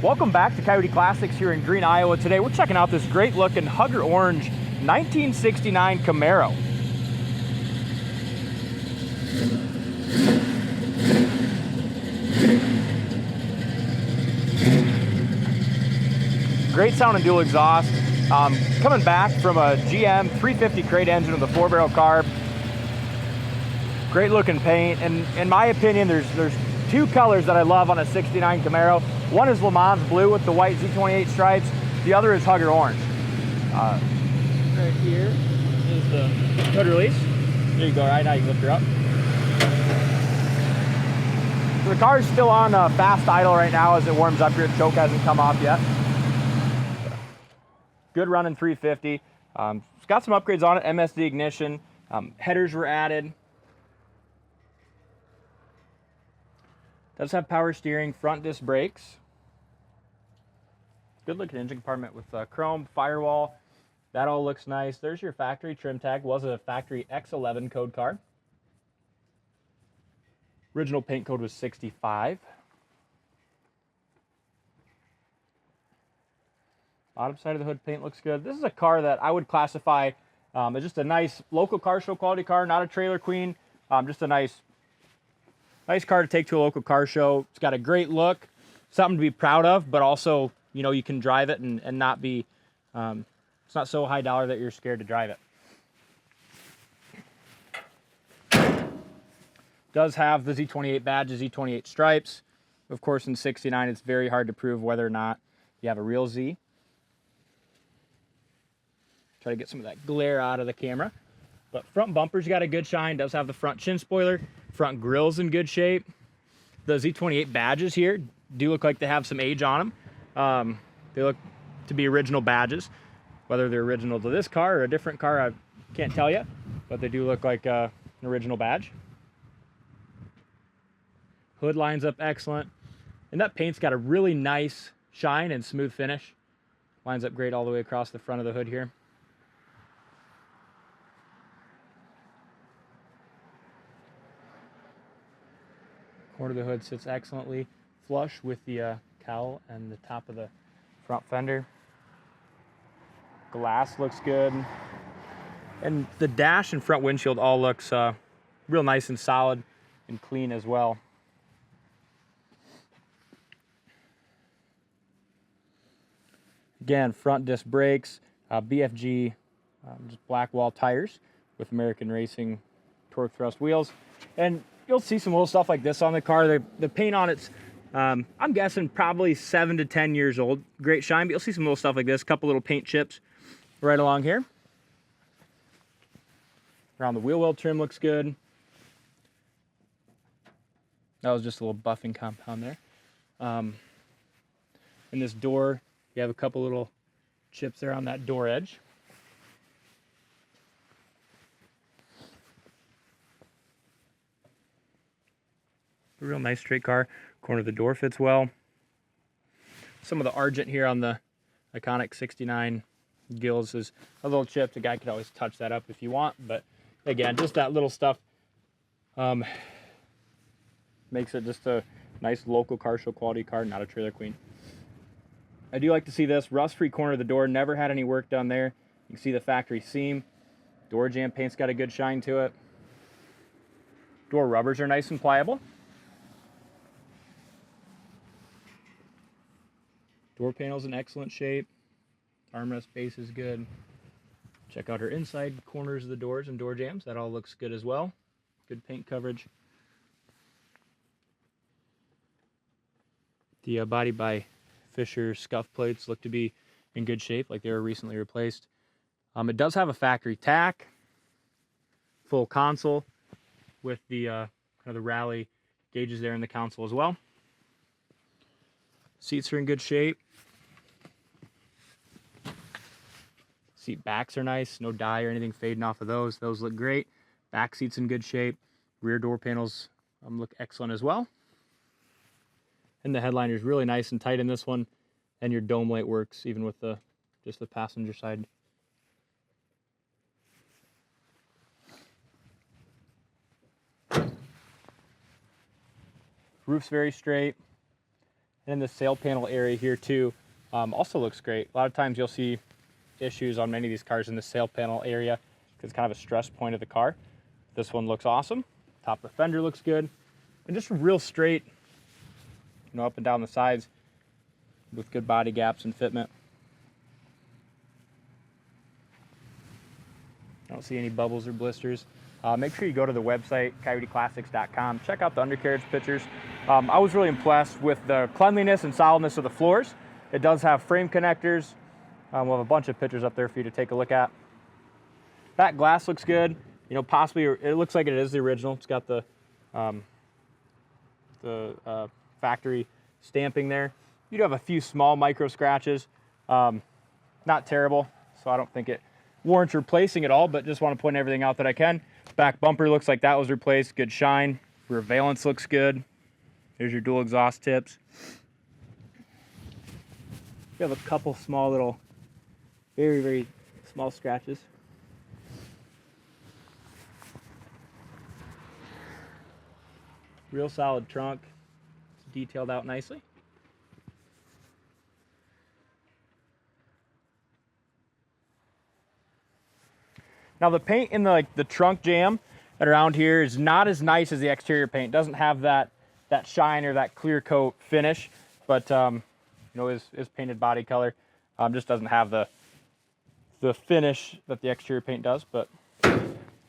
Welcome back to Coyote Classics here in Green, Iowa. Today we're checking out this great looking Hugger Orange 1969 Camaro. Great sounding dual exhaust. Coming back from a GM 350 crate engine with a 4-barrel carb. Great looking paint, and in my opinion, there's two colors that I love on a 69 Camaro. One is Le Mans blue with the white Z28 stripes. The other is Hugger Orange. Right here is the hood release. There you go, right now you can lift her up. So the car is still on fast idle right now as it warms up here. The choke hasn't come off yet. Good running 350. It's got some upgrades on it, MSD Ignition. Headers were added. Does have power steering, front disc brakes. Good looking engine compartment with chrome, firewall. That all looks nice. There's your factory trim tag. Was a factory X11 code car. Original paint code was 65. Bottom side of the hood paint looks good. This is a car that I would classify as just a nice local car show quality car, not a trailer queen. Just a nice car to take to a local car show. It's got a great look, something to be proud of, but also, you know, you can drive it and not be, it's not so high dollar that you're scared to drive it. Does have the Z28 badge, the Z28 stripes. Of course, in 69, it's very hard to prove whether or not you have a real Z. Try to get some of that glare out of the camera. But front bumper's got a good shine. Does have the front chin spoiler. Front grill's in good shape. The Z28 badges here do look like they have some age on them. They look to be original badges. Whether they're original to this car or a different car, I can't tell you. But they do look like an original badge. Hood lines up excellent. And that paint's got a really nice shine and smooth finish. Lines up great all the way across the front of the hood here. Corner of the hood sits excellently flush with the cowl and the top of the front fender. Glass looks good. And the dash and front windshield all looks real nice and solid and clean as well. Again, front disc brakes, BFG just black wall tires with American Racing torque thrust wheels. And you'll see some little stuff like this on the car. The paint on it's, I'm guessing probably 7 to 10 years old. Great shine, but you'll see some little stuff like this. A couple little paint chips right along here. Around the wheel well trim looks good. That was just a little buffing compound there. In this door, you have a couple little chips there on that door edge. A real nice straight car. Corner of the door fits well. Some of the argent here on the iconic 69 gills is a little chipped. The guy could always touch that up if you want, but again, just that little stuff makes it just a nice local car show quality car, not a trailer queen. I do like to see this rust-free corner of the door. Never had any work done there. You can see the factory seam. Door jamb paint's got a good shine to it. Door rubbers are nice and pliable. Door panel's in excellent shape. Armrest base is good. Check out her inside corners of the doors and door jambs. That all looks good as well. Good paint coverage. The body by Fisher scuff plates look to be in good shape, like they were recently replaced. It does have a factory tack, full console with the kind of the rally gauges there in the console as well. Seats are in good shape. Seat backs are nice, no dye or anything fading off of those. Those look great. Back seats in good shape. Rear door panels look excellent as well. And the headliner is really nice and tight in this one. And your dome light works even with just the passenger side. Roof's very straight. And in the sail panel area here too, also looks great. A lot of times you'll see issues on many of these cars in the sail panel area because it's kind of a stress point of the car. This one looks awesome. Top of the fender looks good. And just real straight, you know, up and down the sides with good body gaps and fitment. I don't see any bubbles or blisters. Make sure you go to the website, coyoteclassics.com. Check out the undercarriage pictures. I was really impressed with the cleanliness and solidness of the floors. It does have frame connectors. We'll have a bunch of pictures up there for you to take a look at. That glass looks good. You know, possibly it looks like it is the original. It's got the factory stamping there. You do have a few small micro scratches. Not terrible, so I don't think it warrants replacing it all, but just want to point everything out that I can. Back bumper looks like that was replaced. Good shine. Rear valance looks good. There's your dual exhaust tips. You have a couple small little, very, very small scratches. Real solid trunk. It's detailed out nicely. Now the paint in the trunk jam and around here is not as nice as the exterior paint. It doesn't have that shine or that clear coat finish, but you know, is painted body color. Just doesn't have the finish that the exterior paint does, but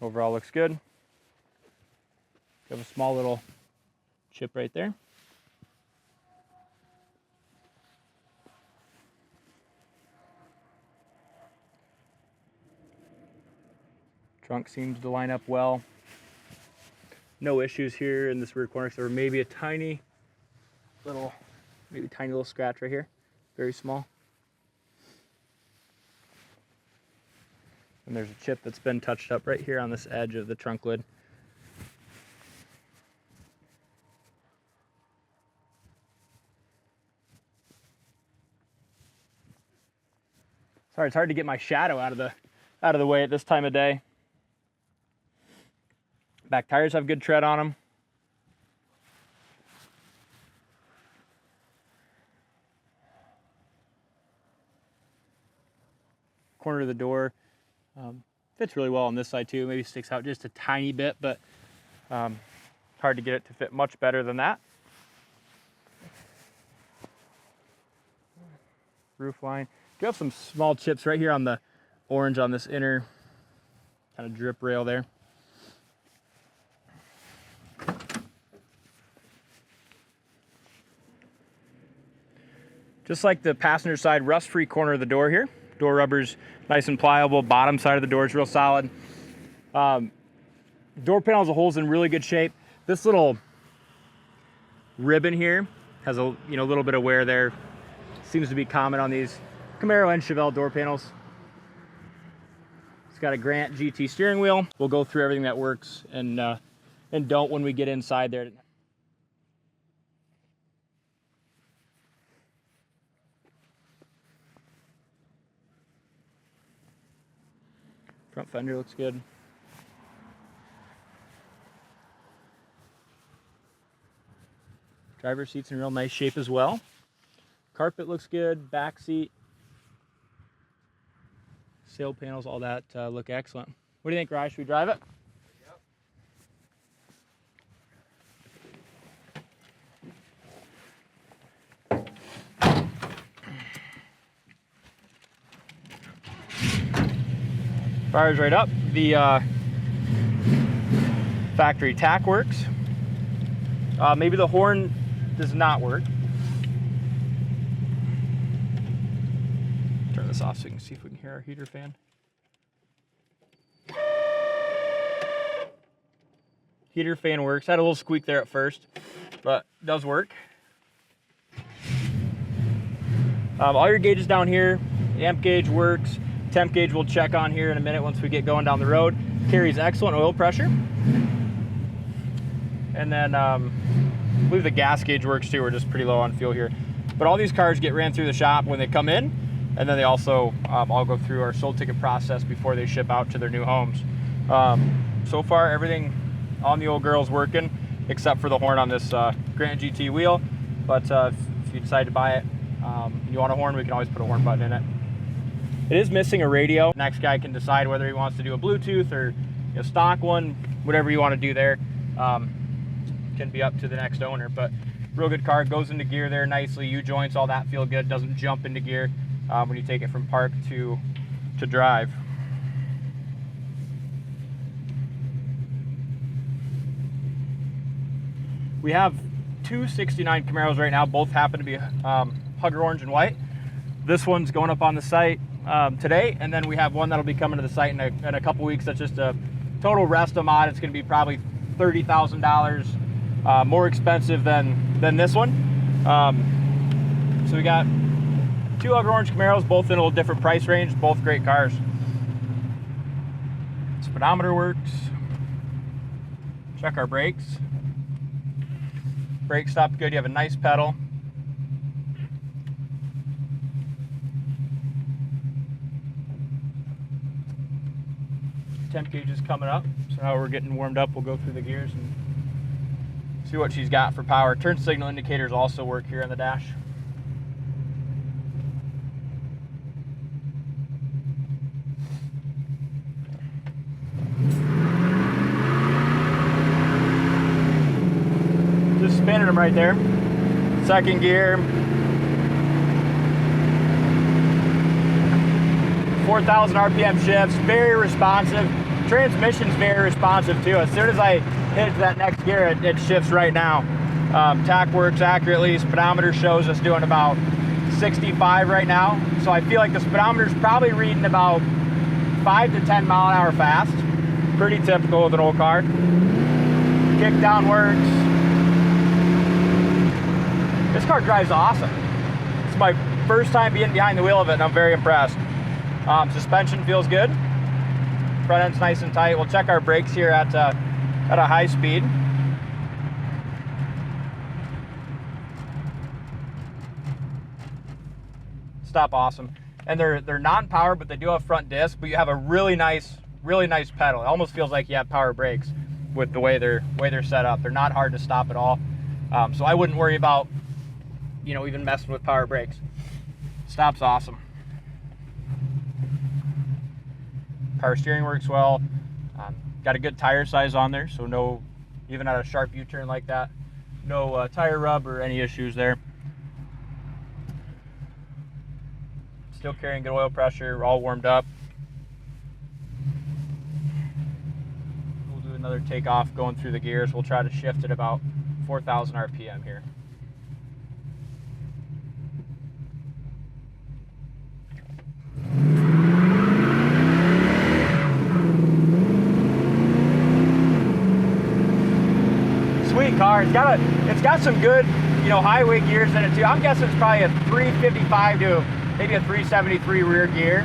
overall looks good. You have a small little chip right there. Trunk seems to line up well. No issues here in this rear corner. So maybe a tiny little scratch right here. Very small. And there's a chip that's been touched up right here on this edge of the trunk lid. Sorry, it's hard to get my shadow out of the way at this time of day. Back tires have good tread on them. Corner of the door fits really well on this side too. Maybe sticks out just a tiny bit, but hard to get it to fit much better than that. Roof line. You have some small chips right here on the orange on this inner kind of drip rail there. Just like the passenger side, rust-free corner of the door here. Door rubber's nice and pliable. Bottom side of the door is real solid. Door panel as a whole is in really good shape. This little ribbon here has a little bit of wear there. Seems to be common on these Camaro and Chevelle door panels. It's got a Grant GT steering wheel. We'll go through everything that works and don't when we get inside there. Front fender looks good. Driver's seat's in real nice shape as well. Carpet looks good. Back seat. Sail panels, all that look excellent. What do you think, Ryan? Should we drive it? Fires right up. The factory tack works. Maybe the horn does not work. Turn this off so you can see if we can hear our heater fan. Heater fan works. Had a little squeak there at first, but it does work. All your gauges down here. The amp gauge works. Temp gauge we'll check on here in a minute once we get going down the road. Carries excellent oil pressure. And then I believe the gas gauge works too. We're just pretty low on fuel here. But all these cars get ran through the shop when they come in, and then they also all go through our sold ticket process before they ship out to their new homes. So far, everything on the old girl's working, except for the horn on this Grant GT wheel. But if you decide to buy it. You want a horn, we can always put a horn button in it. It is missing a radio. Next guy can decide whether he wants to do a Bluetooth or a stock one, whatever you want to do there. Can be up to the next owner, but real good car. Goes into gear there nicely. U-joints, all that feel good. Doesn't jump into gear when you take it from park to drive. We have two 69 Camaros right now. Both happen to be Hugger orange and white. This one's going up on the site today, and then we have one that'll be coming to the site in a couple weeks. That's just a total resto mod. It's going to be probably $30,000 more expensive than this one. So we got two Hugger orange Camaros, both in a little different price range, both great cars. Speedometer works. Check our brakes. Brake stop good. You have a nice pedal. Temp gauge is coming up, so now we're getting warmed up. We'll go through the gears and see what she's got for power. Turn signal indicators also work here on the dash. Just spinning them right there. Second gear. 4,000 RPM shifts, very responsive. Transmission's very responsive too. As soon as I hit that next gear, it shifts right now. Tach works accurately. Speedometer shows us doing about 65 right now. So I feel like the speedometer's probably reading about 5 to 10 mile an hour fast. Pretty typical of an old car. Kickdown works. This car drives awesome. It's my first time being behind the wheel of it, and I'm very impressed. Suspension feels good. Front end's nice and tight. We'll check our brakes here at a high speed. Stop awesome. And they're non-power, but they do have front disc. But you have a really nice pedal. It almost feels like you have power brakes with the way they're set up. They're not hard to stop at all. So I wouldn't worry about even messing with power brakes. Stop's awesome. Power steering works well. Got a good tire size on there, so no, even at a sharp U-turn like that, no tire rub or any issues there. Still carrying good oil pressure, all warmed up. We'll do another takeoff going through the gears. We'll try to shift at about 4,000 RPM here. Car. It's got some good, highway gears in it too. I'm guessing it's probably a 355 to maybe a 373 rear gear,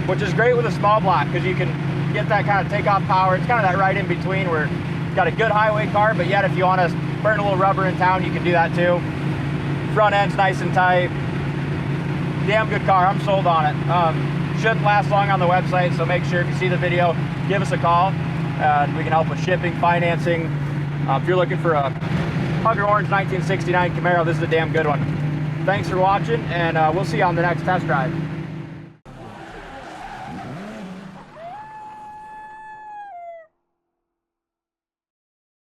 which is great with a small block because you can get that kind of takeoff power. It's kind of that right in between where it's got a good highway car, but yet if you want to burn a little rubber in town, you can do that too. Front end's nice and tight. Damn good car. I'm sold on it. Shouldn't last long on the website, so make sure if you see the video, give us a call. We can help with shipping, financing. If you're looking for a Hugger Orange 1969 Camaro, this is a damn good one. Thanks for watching, and we'll see you on the next test drive.